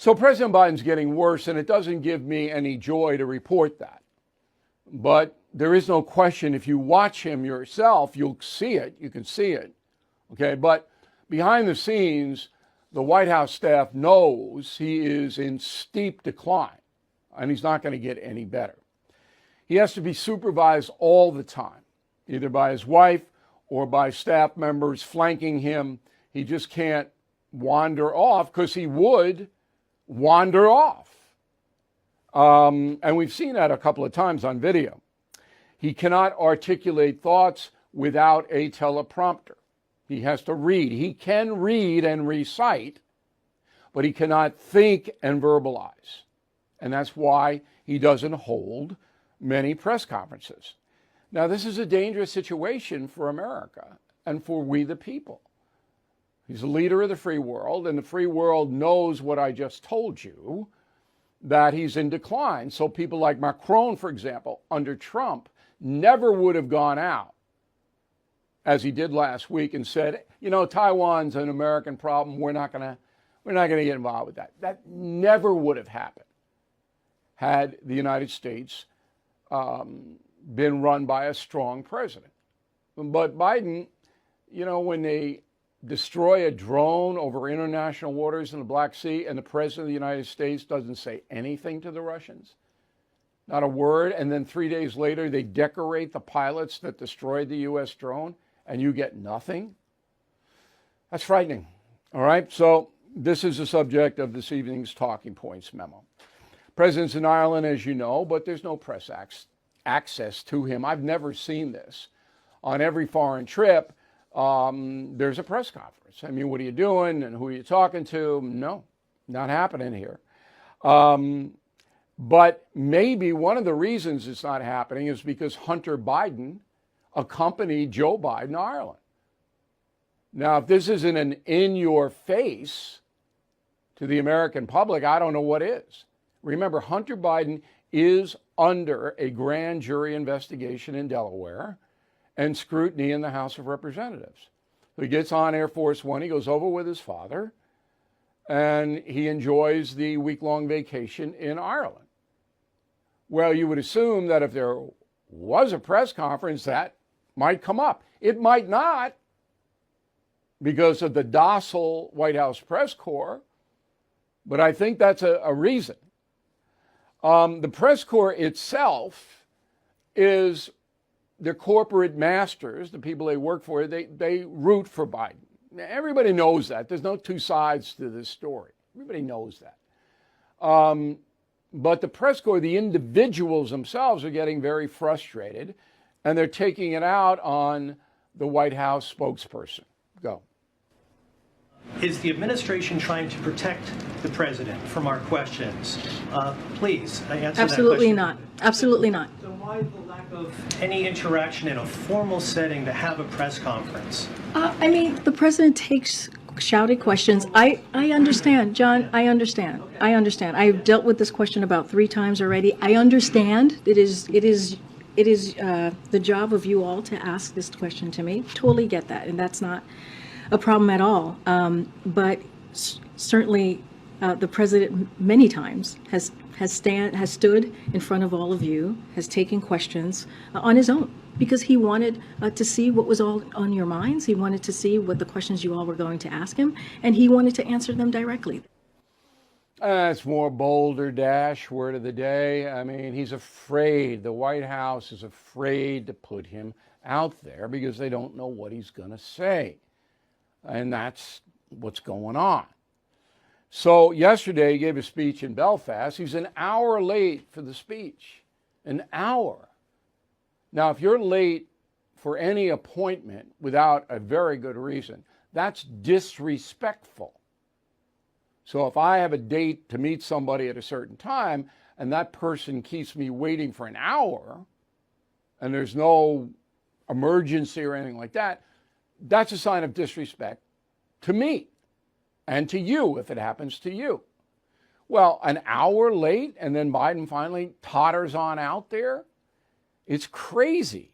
So President Biden's getting worse, and it doesn't give me any joy to report that. But there is no question, if you watch him yourself, you'll see it. You can see it. Okay, but behind the scenes, the White House staff knows he is in steep decline, and he's not going to get any better. He has to be supervised all the time, either by his wife or by staff members flanking him. He just can't wander off, because he would wander off. And we've seen that a couple of times on video. He cannot articulate thoughts without a teleprompter. He has to read. He can read and recite, but he cannot think and verbalize. And that's why he doesn't hold many press conferences. Now, this is a dangerous situation for America and for we the people. He's a leader of the free world, and the free world knows what I just told you, that he's in decline. So people like Macron, for example, under Trump, never would have gone out, as he did last week, and said, you know, Taiwan's an American problem. We're not going to get involved with that. That never would have happened had the United States been run by a strong president. But Biden, you know, when they destroy a drone over international waters in the Black Sea and the president of the United States doesn't say anything to the Russians, not a word, and then 3 days later they decorate the pilots that destroyed the U.S. drone, and you get nothing? That's frightening. All right, so this is the subject of this evening's Talking Points memo. President's in Ireland, as you know, but there's no press access to him. I've never seen this. On every foreign trip, there's a press conference. I mean, what are you doing and who are you talking to? No, not happening here. But maybe one of the reasons it's not happening is because Hunter Biden accompanied Joe Biden to Ireland. Now, if this isn't an in-your-face to the American public, I don't know what is. Remember, Hunter Biden is under a grand jury investigation in Delaware and scrutiny in the House of Representatives. So he gets on Air Force One, he goes over with his father, and he enjoys the week-long vacation in Ireland. Well, you would assume that if there was a press conference, that might come up. It might not, because of the docile White House press corps, but I think that's a reason. The press corps itself is the corporate masters, the people they work for, they root for Biden. Everybody knows that. There's no two sides to this story. Everybody knows that. But the press corps, the individuals themselves, are getting very frustrated, and they're taking it out on the White House spokesperson. Go. Is the administration trying to protect the president from our questions? Please answer Absolutely that question. not. Absolutely not. So why the lack of any interaction in a formal setting to have a press conference? I mean, the president takes shouted questions. I understand, John. I understand. Okay. I understand. I've dealt with this question about 3 times already. I understand. It is the job of you all to ask this question to me. Totally get that, and that's not a problem at all. But certainly, the president many times has stood in front of all of you, has taken questions on his own, because he wanted to see what was all on your minds. He wanted to see what the questions you all were going to ask him, and he wanted to answer them directly. It's more Boulder Dash, word of the day. I mean, he's afraid. The White House is afraid to put him out there because they don't know what he's going to say. And that's what's going on. So yesterday he gave a speech in Belfast. He's an hour late for the speech. An hour. Now, if you're late for any appointment without a very good reason, that's disrespectful. So if I have a date to meet somebody at a certain time and that person keeps me waiting for an hour and there's no emergency or anything like that, that's a sign of disrespect to me and to you if it happens to you. Well, an hour late and then Biden finally totters on out there? It's crazy.